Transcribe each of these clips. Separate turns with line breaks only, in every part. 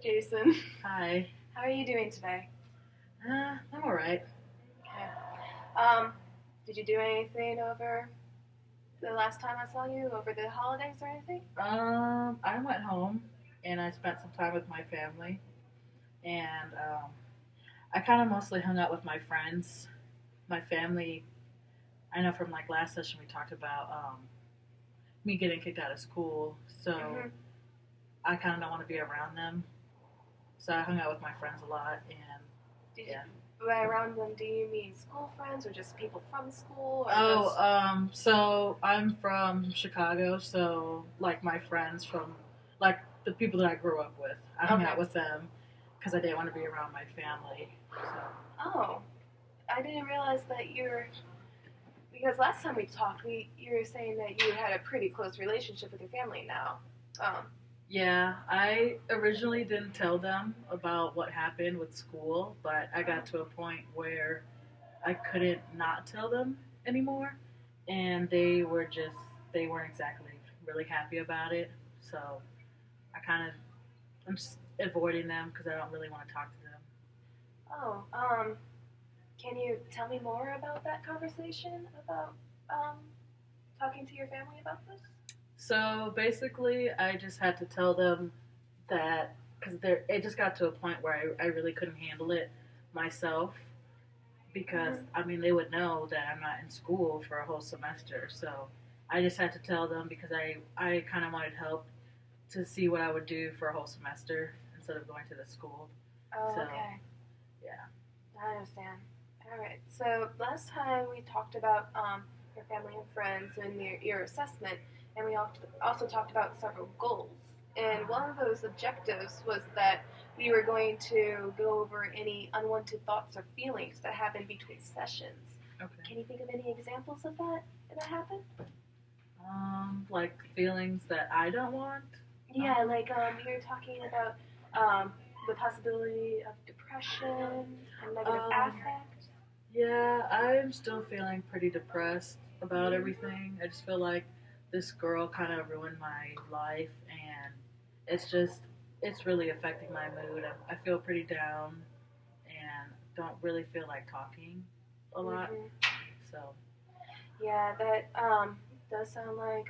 Jason.
Hi.
How are you doing today?
I'm alright.
Okay. Um, did you do anything over the last time I saw you, over the holidays or anything?
I went home and I spent some time with my family, and I kind of mostly hung out with my friends. My family, I know from like last session we talked about me getting kicked out of school, so
Mm-hmm.
I kind of don't want to be around them. So I hung out with my friends a lot, and
Did you,
yeah.
by around them, do you mean school friends or just people from school or
Oh,
just?
so I'm from Chicago, so like my friends from like the people that I grew up with, I hung
Okay.
out with them because I didn't want to be around my family. So
Oh, I didn't realize that you're. Because last time we talked, you were saying that you had a pretty close relationship with your family now. Um,
yeah, I originally didn't tell them about what happened with school, but I got to a point where I couldn't not tell them anymore, and they weren't exactly really happy about it. So I'm just avoiding them because I don't really want to talk to them.
oh, can you tell me more about that conversation about um, talking to your family about this?
So basically, I just had to tell them that because it just got to a point where I really couldn't handle it myself because
Mm-hmm.
I mean they would know that I'm not in school for a whole semester. So I just had to tell them because I kind of wanted help to see what I would do for a whole semester instead of going to the school.
Oh,
So
okay.
yeah.
I understand. All right. So last time we talked about your family and friends and your assessment, and we also talked about several goals. And one of those objectives was that we were going to go over any unwanted thoughts or feelings that happened between sessions.
Okay.
Can you think of any examples of that happened?
Like feelings that I don't want.
Yeah, like you're talking about the possibility of depression and negative
Um,
affect.
Yeah, I'm still feeling pretty depressed about
Mm-hmm.
everything. I just feel like this girl kind of ruined my life, and it's just, it's really affecting my mood. I feel pretty down and don't really feel like talking a lot.
Mm-hmm.
So,
Yeah, that does sound like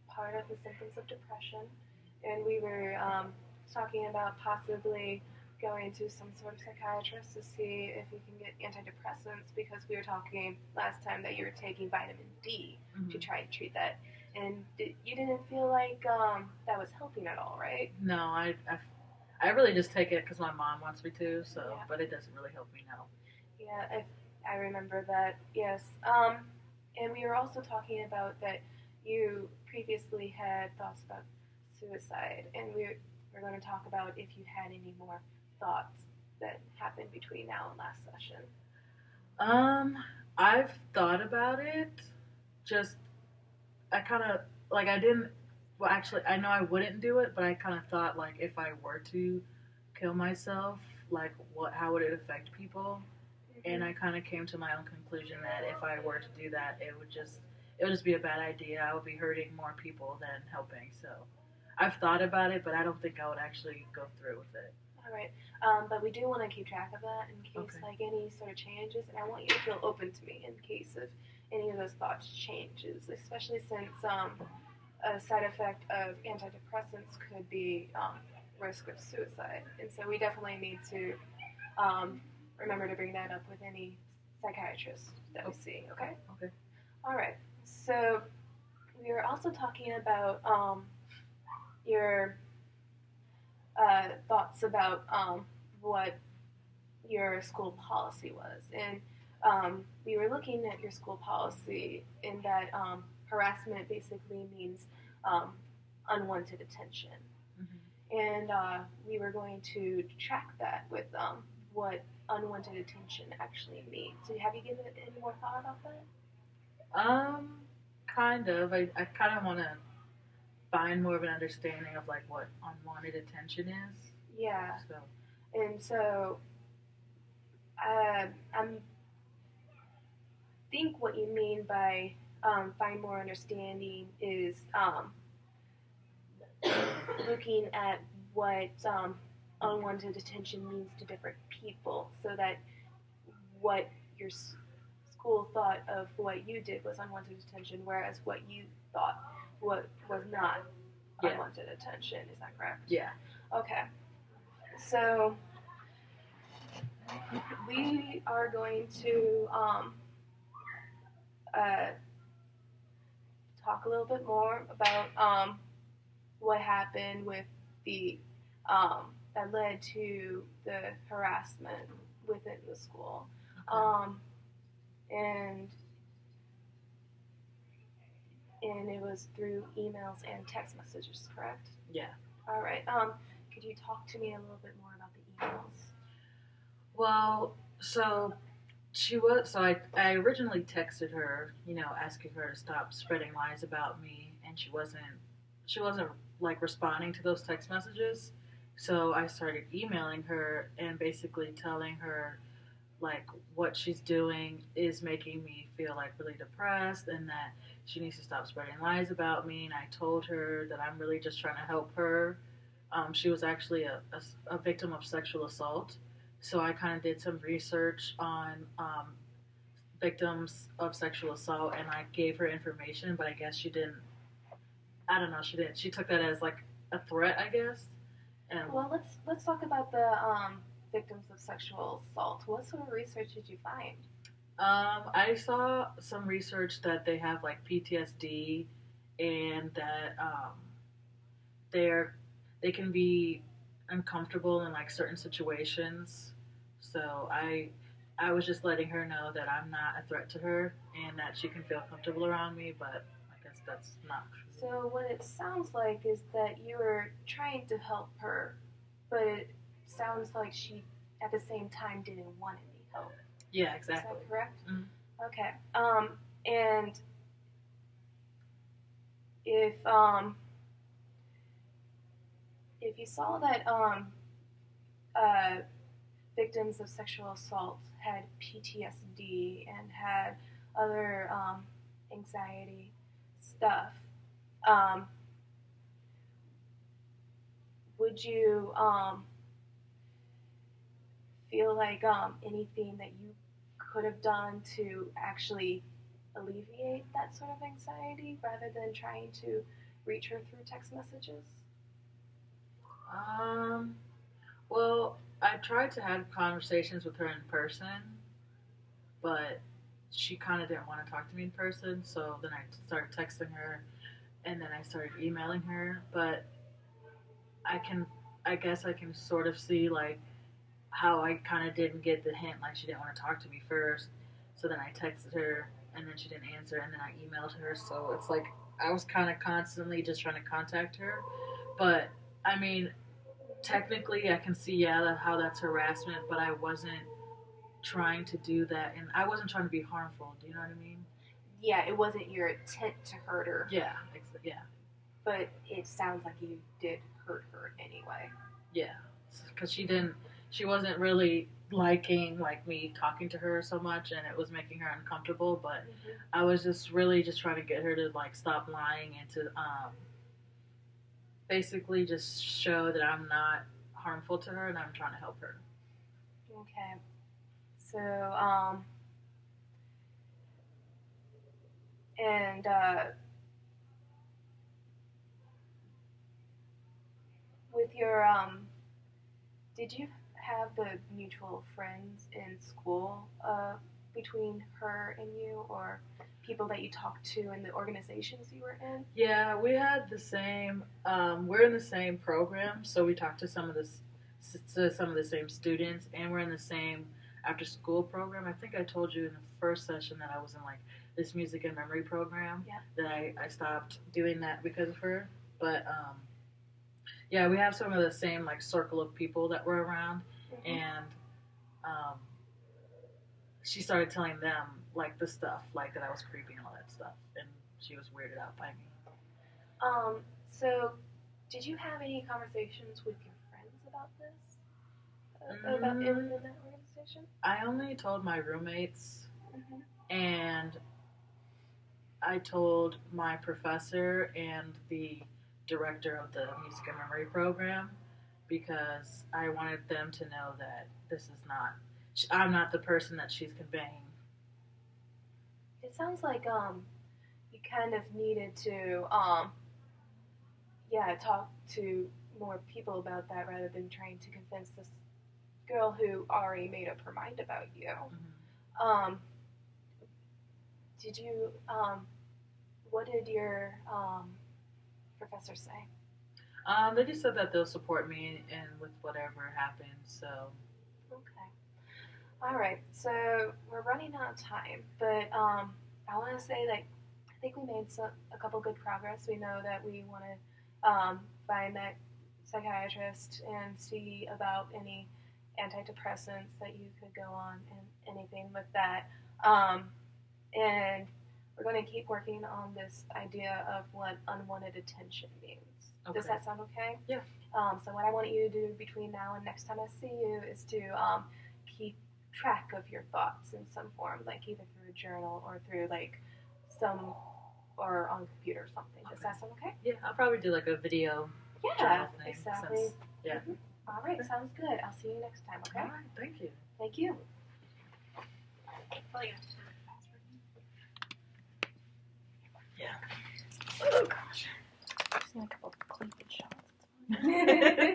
part of the symptoms of depression. And we were talking about possibly going to some sort of psychiatrist to see if you can get antidepressants because we were talking last time that you were taking vitamin D to
mhm.
try and treat that. And you didn't feel like that was helping at all, right?
No, I really just take it because my mom wants me to, so,
Yeah.
but it doesn't really help me now.
Yeah, I remember that. Yes. And we were also talking about that you previously had thoughts about suicide, and we're going to talk about if you had any more thoughts that happened between now and last session.
Um, I've thought about it, just I kind of like I didn't. Well, actually, I know I wouldn't do it, but I kind of thought like if I were to kill myself, like how would it affect people? And
Mm-hmm.
I kind of came to my own conclusion that if I were to do that, it would just be a bad idea. I would be hurting more people than helping. So I've thought about it, but I don't think I would actually go through with it.
All right. But we do want to keep track of that in case
Okay.
like any sort of changes, and I want you to feel open to me in case of any of those thoughts changes, especially since a side effect of antidepressants could be risk of suicide. And so we definitely need to um, remember to bring that up with any psychiatrist that we
Oh,
see, okay?
okay.
All right. So we were also talking about your thoughts about what your school policy was. And we were looking at your school policy in that harassment basically means um, unwanted attention.
Mm-hmm.
And we were going to track that with what unwanted attention actually means. So have you given it any more thought about that?
Um, kind of. I kind of want to find more of an understanding of like what unwanted attention is.
Yeah.
So.
And so I'm think what you mean by find more understanding is looking at what unwanted attention means to different people, so that what your school thought of what you did was unwanted attention, whereas what you thought what was not unwanted attention. Is that correct?
Yeah.
Okay. So we are going to talk a little bit more about what happened with the that led to the harassment within the school, and it was through emails and text messages, correct?
Yeah.
All right. Could you talk to me a little bit more about the emails?
Well, so she was. So I originally texted her, asking her to stop spreading lies about me, and she wasn't. She wasn't like responding to those text messages. So I started emailing her and basically telling her like what she's doing is making me feel like really depressed and that she needs to stop spreading lies about me. And I told her that I'm really just trying to help her. She was actually a victim of sexual assault. So I kind of did some research on victims of sexual assault and I gave her information, but I guess she didn't. I don't know. She didn't. She took that as like a threat, I guess. And
well, let's talk about the victims of sexual assault. What sort of research did you find?
I saw some research that they have like PTSD and that they can be uncomfortable in like certain situations. So I was just letting her know that I'm not a threat to her and that she can feel comfortable around me, but I guess that's not true.
So what it sounds like is that you were trying to help her, but it sounds like she at the same time didn't want any help.
Yeah, exactly.
Is that correct?
Mm-hmm.
Okay. And if you saw that victims of sexual assault had PTSD and had other anxiety stuff, would you feel like anything that you could have done to actually alleviate that sort of anxiety rather than trying to reach her through text messages?
Well, I tried to have conversations with her in person, but she kind of didn't want to talk to me in person. So then I started texting her, and then I started emailing her. But I guess I can sort of see like how I kind of didn't get the hint, like she didn't want to talk to me first. So then I texted her, and then she didn't answer, and then I emailed her. So it's like I was kind of constantly just trying to contact her. But I mean, technically, I can see how that's harassment, but I wasn't trying to do that, and I wasn't trying to be harmful. Do you know what I mean?
Yeah, it wasn't your intent to hurt her.
Yeah, yeah.
But it sounds like you did hurt her anyway.
Yeah, because she wasn't really liking like me talking to her so much, and it was making her uncomfortable. But I was just really just trying to get her to like stop lying and to basically just show that I'm not harmful to her and I'm trying to help her.
Okay. So, and with your, did you have the mutual friends in school between her and you, or people that you talked to in the organizations you were in?
Yeah, we had the same. We're in the same program, so we talked to some of the same students, and we're in the same after school program. I think I told you in the first session that I was in like this music and memory program.
Yeah.
That I stopped doing that because of her, but yeah, we have some of the same like circle of people that were around, and she started telling them like the stuff like that I was creepy and all that stuff, and she was weirded out by me.
So did you have any conversations with your friends about this? About within that organization?
I only told my roommates, and I told my professor and the director of the music and memory program because I wanted them to know that this is not, I'm not the person that she's conveying.
It sounds like you kind of needed to yeah, talk to more people about that rather than trying to convince this girl who already made up her mind about you.
Mm-hmm.
Did you what did your professor say?
They just said that they'll support me and with whatever happens. So
Okay. All right. So we're running out of time, but I want to say that I think we made a couple good progress. We know that we want to find that psychiatrist and see about any antidepressants that you could go on and anything with that. And we're going to keep working on this idea of what unwanted attention means.
okay.
Does that sound okay?
Yeah.
So what I want you to do between now and next time I see you is to keep track of your thoughts in some form, like either through a journal or through like some or on a computer or something. Does that sound okay?
Yeah, I'll probably do like a video.
Yeah,
thing,
exactly.
Since, yeah.
Mm-hmm. All right, sounds good. I'll see you next time. Okay.
All right, thank you.
Thank you.
Yeah.
Oh gosh. Just need a couple of cleavage shots.